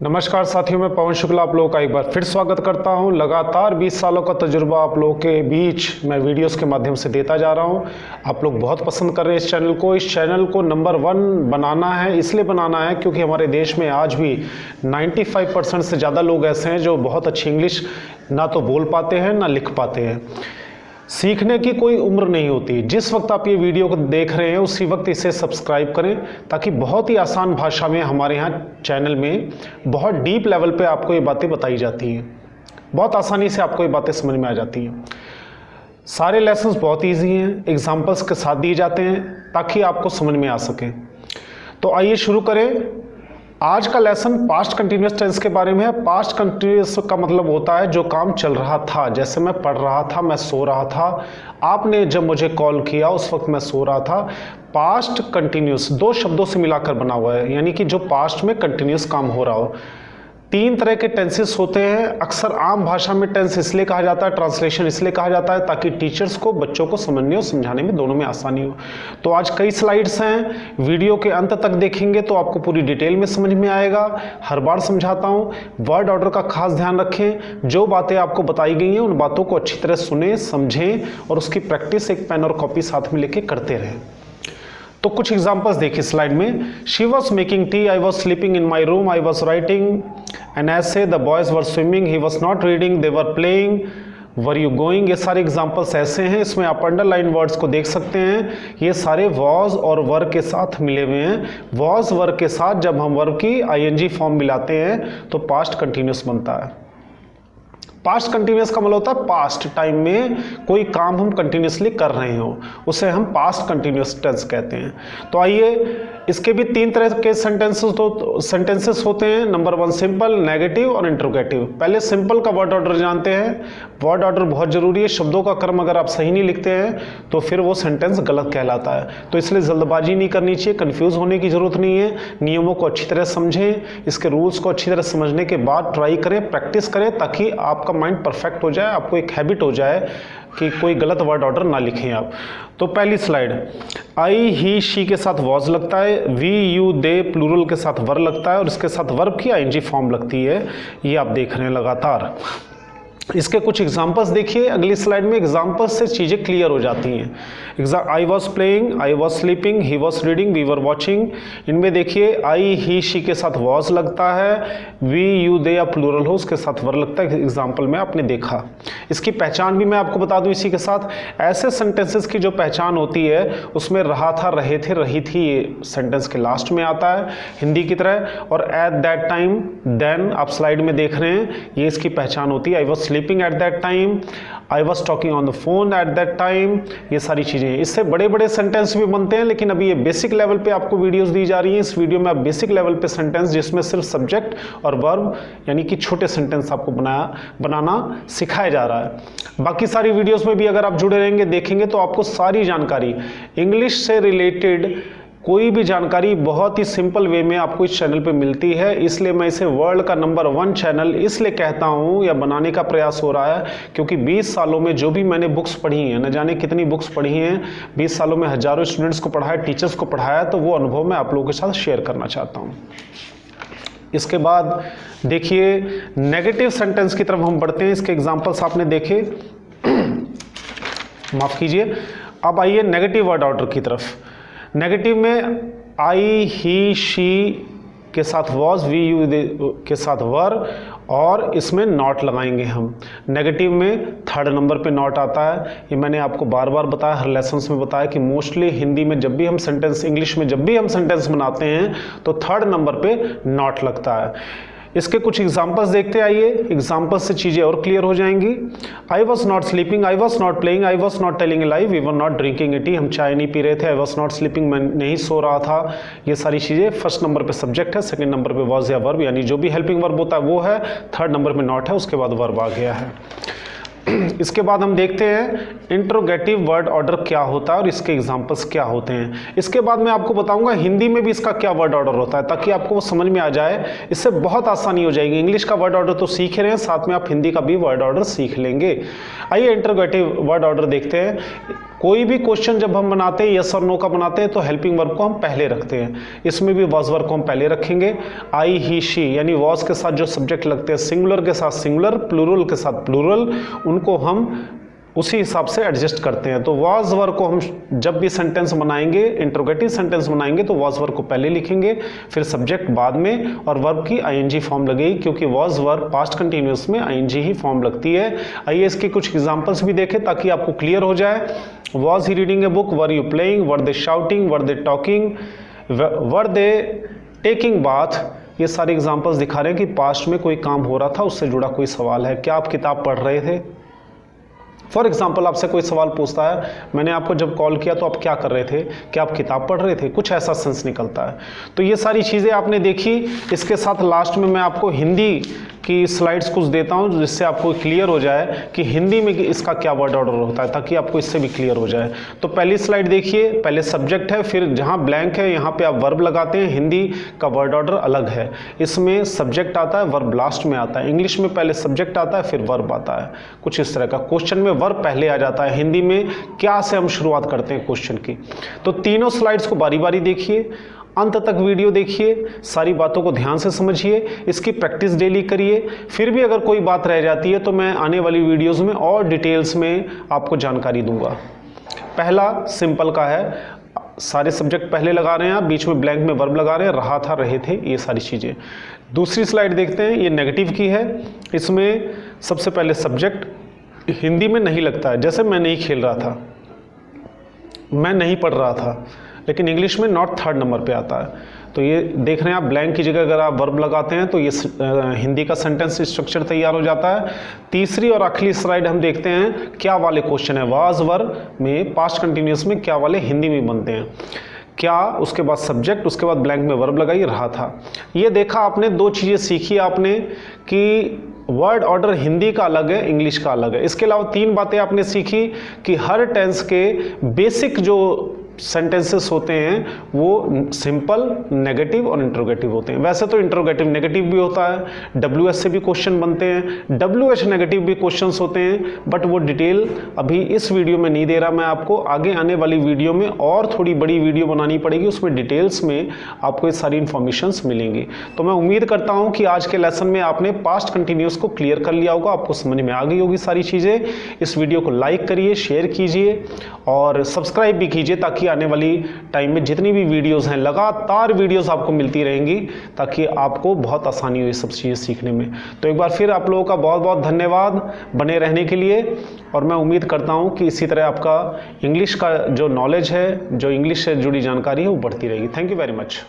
नमस्कार साथियों, मैं पवन शुक्ला आप लोगों का एक बार फिर स्वागत करता हूं। लगातार 20 सालों का तजुर्बा आप लोगों के बीच मैं वीडियोस के माध्यम से देता जा रहा हूं। आप लोग बहुत पसंद कर रहे हैं इस चैनल को। इस चैनल को नंबर 1 बनाना है, इसलिए बनाना है क्योंकि हमारे देश में आज भी 95% से ज़्यादा लोग ऐसे हैं जो बहुत अच्छी इंग्लिश ना तो बोल पाते हैं ना लिख पाते हैं। सीखने की कोई उम्र नहीं होती। जिस वक्त आप ये वीडियो को देख रहे हैं उसी वक्त इसे सब्सक्राइब करें, ताकि बहुत ही आसान भाषा में हमारे यहाँ चैनल में बहुत डीप लेवल पे आपको ये बातें बताई जाती हैं। बहुत आसानी से आपको ये बातें समझ में आ जाती हैं। सारे लेसन्स बहुत ईजी हैं, एग्जाम्पल्स के साथ दिए जाते हैं ताकि आपको समझ में आ सके। तो आइए शुरू करें। आज का लेसन पास्ट कंटिन्यूअस टेंस के बारे में है। पास्ट कंटिन्यूअस का मतलब होता है जो काम चल रहा था। जैसे मैं पढ़ रहा था, मैं सो रहा था, आपने जब मुझे कॉल किया उस वक्त मैं सो रहा था। पास्ट कंटिन्यूअस 2 शब्दों से मिलाकर बना हुआ है, यानी कि जो पास्ट में कंटिन्यूअस काम हो रहा हो। 3 तरह के टेंसेस होते हैं। अक्सर आम भाषा में टेंस इसलिए कहा जाता है, ट्रांसलेशन इसलिए कहा जाता है ताकि टीचर्स को बच्चों को समझने और समझाने में दोनों में आसानी हो। तो आज कई स्लाइड्स हैं, वीडियो के अंत तक देखेंगे तो आपको पूरी डिटेल में समझ में आएगा। हर बार समझाता हूँ, वर्ड ऑर्डर का खास ध्यान रखें। जो बातें आपको बताई गई हैं उन बातों को अच्छी तरह सुने, समझें और उसकी प्रैक्टिस एक पेन और कॉपी साथ में लेके करते रहें। तो कुछ एग्जांपल्स देखिए स्लाइड में। She was making tea, I was sleeping in my room, I was writing an essay, the boys were swimming, he was not reading, they were playing, were you going. ये सारे examples ऐसे हैं। इसमें आप underline words को देख सकते हैं। ये सारे वॉज और वर के साथ मिले हुए हैं। वॉज वर के साथ जब हम वर्ब की आईएनजी फॉर्म मिलाते हैं तो पास्ट कंटिन्यूअस बनता है। पास्ट कंटिन्यूअस का मतलब होता है पास्ट टाइम में कोई काम हम कंटिन्यूअसली कर रहे हो, उसे हम पास्ट कंटिन्यूअस टेंस कहते हैं। तो आइए, इसके भी 3 तरह के सेंटेंसेस होते हैं। नंबर 1 सिंपल, नेगेटिव और इंट्रोगेटिव। पहले सिंपल का वर्ड ऑर्डर जानते हैं। वर्ड ऑर्डर बहुत जरूरी है। शब्दों का क्रम अगर आप सही नहीं लिखते हैं तो फिर वो सेंटेंस गलत कहलाता है। तो इसलिए जल्दबाजी नहीं करनी चाहिए, कंफ्यूज होने की जरूरत नहीं है। नियमों को अच्छी तरह समझें, इसके रूल्स को अच्छी तरह समझने के बाद ट्राई करें, प्रैक्टिस करें, ताकि आपका माइंड परफेक्ट हो जाए, आपको एक हैबिट हो जाए कि कोई गलत वर्ड ऑर्डर ना लिखें आप। तो पहली स्लाइड, आई ही शी के साथ वॉज लगता है, वी यू दे प्लूरल के साथ वर लगता है और इसके साथ वर्ब की आईएनजी फॉर्म लगती है। ये आप देख रहे हैं लगातार। इसके कुछ एग्जाम्पल्स देखिए अगली स्लाइड में। एग्जाम्पल्स से चीज़ें क्लियर हो जाती हैं। I was playing, I was sleeping, he was reading, we were watching. इनमें देखिए आई ही शी के साथ वॉज लगता है, वी यू दे या प्लूरल हो उसके साथ वर लगता है। एग्जाम्पल में आपने देखा। इसकी पहचान भी मैं आपको बता दूं इसी के साथ। ऐसे सेंटेंसेस की जो पहचान होती है उसमें रहा था, रहे थे, रही थी, ये सेंटेंस के लास्ट में आता है हिंदी की तरह। और एट दैट टाइम, देन आप स्लाइड में देख रहे हैं, ये इसकी पहचान होती है। आई was sleeping at that time, I was talking on the phone at that time. ये सारी चीज़ें, इससे बड़े बड़े सेंटेंस भी बनते हैं, लेकिन अभी ये बेसिक लेवल पे आपको वीडियोस दी जा रही हैं। इस वीडियो में आप बेसिक लेवल पे सेंटेंस जिसमें सिर्फ सब्जेक्ट और वर्ब यानी कि छोटे सेंटेंस आपको बनाना सिखाया जा रहा है। बाकी सारी वीडियोस में भी अगर आप जुड़े रहेंगे, देखेंगे तो आपको सारी जानकारी इंग्लिश से रिलेटेड कोई भी जानकारी बहुत ही सिंपल वे में आपको इस चैनल पे मिलती है। इसलिए मैं इसे वर्ल्ड का नंबर 1 चैनल इसलिए कहता हूँ या बनाने का प्रयास हो रहा है क्योंकि 20 सालों में जो भी मैंने बुक्स पढ़ी हैं, न जाने कितनी बुक्स पढ़ी हैं, 20 सालों में हजारों स्टूडेंट्स को पढ़ाया, टीचर्स को पढ़ाया, तो वो अनुभव मैं आप लोगों के साथ शेयर करना चाहता हूँ। इसके बाद देखिए नेगेटिव सेंटेंस की तरफ हम बढ़ते हैं। इसके एग्जाम्पल्स आपने देखे, माफ़ कीजिए। अब आइए नेगेटिव वर्ड ऑर्डर की तरफ। नेगेटिव में आई ही शी के साथ वॉज, वी यू के साथ वर और इसमें नॉट लगाएंगे हम। नेगेटिव में 3rd नंबर पे नॉट आता है। ये मैंने आपको बार बार बताया, हर लेसन्स में बताया कि मोस्टली हिंदी में जब भी हम सेंटेंस, इंग्लिश में जब भी हम सेंटेंस बनाते हैं तो 3rd नंबर पे नॉट लगता है। इसके कुछ एग्जाम्पल्स देखते आइए। एग्जाम्पल्स से चीज़ें और क्लियर हो जाएंगी। I was not sleeping, I was not playing, I was not telling a lie, we were not drinking a tea, हम चाय नहीं पी रहे थे। आई वॉज नॉट स्लीपिंग, मैं नहीं सो रहा था। ये सारी चीज़ें 1st नंबर पे सब्जेक्ट है, 2nd नंबर पे वॉज या वर्ब यानी जो भी हेल्पिंग वर्ब होता है वो है, 3rd नंबर पे नॉट है, उसके बाद वर्ब आ गया है। इसके बाद हम देखते हैं इंट्रोगेटिव वर्ड ऑर्डर क्या होता है और इसके एग्जांपल्स क्या होते हैं। इसके बाद मैं आपको बताऊंगा हिंदी में भी इसका क्या वर्ड ऑर्डर होता है, ताकि आपको वो समझ में आ जाए। इससे बहुत आसानी हो जाएगी। इंग्लिश का वर्ड ऑर्डर तो सीख ही रहे हैं, साथ में आप हिंदी का भी वर्ड ऑर्डर सीख लेंगे। आइए इंट्रोगेटिव वर्ड ऑर्डर देखते हैं। कोई भी क्वेश्चन जब हम बनाते हैं यस और नो का बनाते हैं तो हेल्पिंग वर्ब को हम पहले रखते हैं। इसमें भी वॉज वर्ब को हम पहले रखेंगे। आई, ही, शी यानी वॉज के साथ जो सब्जेक्ट लगते हैं सिंगुलर के साथ सिंगुलर, प्लूरल के साथ प्लूरल, उनको हम उसी हिसाब से एडजस्ट करते हैं। तो वॉज वर्ब को हम जब भी सेंटेंस बनाएंगे, इंट्रोगेटिव सेंटेंस बनाएंगे तो वॉज वर्ब को पहले लिखेंगे, फिर सब्जेक्ट बाद में, और वर्ब की आईएनजी फॉर्म लगेगी, क्योंकि वॉज वर्ब पास्ट कंटिन्यूअस में आईएनजी ही फॉर्म लगती है। आइए इसके कुछ एग्जांपल्स भी देखें ताकि आपको क्लियर हो जाए। Was he reading a book, were you playing, were they shouting, were they talking, were they taking bath. ये सारे एग्जाम्पल्स दिखा रहे हैं कि पास्ट में कोई काम हो रहा था, उससे जुड़ा कोई सवाल है। क्या आप किताब पढ़ रहे थे? फॉर एग्जाम्पल आपसे कोई सवाल पूछता है, मैंने आपको जब कॉल किया तो आप क्या कर रहे थे? क्या आप किताब पढ़ रहे थे? कुछ ऐसा सेंस निकलता है। तो ये सारी चीज़ें आपने देखी। इसके साथ लास्ट में मैं आपको हिंदी की स्लाइड्स कुछ देता हूं जिससे आपको क्लियर हो जाए कि हिंदी में इसका क्या वर्ड ऑर्डर होता है, ताकि आपको इससे भी क्लियर हो जाए। तो पहली स्लाइड देखिए, पहले सब्जेक्ट है, फिर जहां ब्लैंक है यहाँ पे आप वर्ब लगाते हैं। हिंदी का वर्ड ऑर्डर अलग है, इसमें सब्जेक्ट आता है, वर्ब लास्ट में आता है। इंग्लिश में पहले सब्जेक्ट आता है, फिर वर्ब आता है। कुछ इस तरह का क्वेश्चन में वर्ब पहले आ जाता है। हिंदी में क्या से हम शुरुआत करते हैं क्वेश्चन की। तो तीनों स्लाइड्स को बारी बारी देखिए, अंत तक वीडियो देखिए, सारी बातों को ध्यान से समझिए, इसकी प्रैक्टिस डेली करिए। फिर भी अगर कोई बात रह जाती है तो मैं आने वाली वीडियोस में और डिटेल्स में आपको जानकारी दूंगा। पहला सिंपल का है, सारे सब्जेक्ट पहले लगा रहे हैं आप, बीच में ब्लैंक में वर्ब लगा रहे हैं, रहा था, रहे थे, ये सारी चीज़ें। दूसरी स्लाइड देखते हैं, ये नेगेटिव की है। इसमें सबसे पहले सब्जेक्ट हिंदी में नहीं लगता है, जैसे मैं नहीं खेल रहा था, मैं नहीं पढ़ रहा था, लेकिन इंग्लिश में नॉट थर्ड नंबर पे आता है। तो ये देख रहे हैं आप, ब्लैंक की जगह अगर आप वर्ब लगाते हैं तो ये हिंदी का सेंटेंस स्ट्रक्चर तैयार हो जाता है। तीसरी और आखिरी स्लाइड हम देखते हैं क्या वाले क्वेश्चन है। वाज वर्ब में पास्ट कंटिन्यूअस में क्या वाले हिंदी में बनते हैं, क्या, उसके बाद सब्जेक्ट, उसके बाद ब्लैंक में वर्ब लगाइए, रहा था। ये देखा आपने, दो चीज़ें सीखी आपने कि वर्ड ऑर्डर हिंदी का अलग है, इंग्लिश का अलग है। इसके अलावा तीन बातें आपने सीखी कि हर टेंस के बेसिक जो सेंटेंसेस होते हैं वो सिंपल, नेगेटिव और इंट्रोगेटिव होते हैं। वैसे तो इंट्रोगेटिव नेगेटिव भी होता है, WH से भी क्वेश्चन बनते हैं, WH नेगेटिव भी क्वेश्चंस होते हैं, बट वो डिटेल अभी इस वीडियो में नहीं दे रहा मैं आपको। आगे आने वाली वीडियो में और थोड़ी बड़ी वीडियो बनानी पड़ेगी, उसमें डिटेल्स में आपको ये सारी इन्फॉर्मेशंस मिलेंगी। तो मैं उम्मीद करता हूँ कि आज के लेसन में आपने पास्ट कंटिन्यूअस को क्लियर कर लिया होगा, आपको समझ में आ गई होगी सारी चीज़ें। इस वीडियो को लाइक करिए, शेयर कीजिए और सब्सक्राइब भी कीजिए, ताकि आने वाली टाइम में जितनी भी वीडियोस हैं, लगातार वीडियोस आपको मिलती रहेंगी, ताकि आपको बहुत आसानी हो ये सब चीज़ें सीखने में। तो एक बार फिर आप लोगों का बहुत बहुत धन्यवाद बने रहने के लिए, और मैं उम्मीद करता हूं कि इसी तरह आपका इंग्लिश का जो नॉलेज है, जो इंग्लिश से जुड़ी जानकारी है, वो बढ़ती रहेगी। Thank you very much.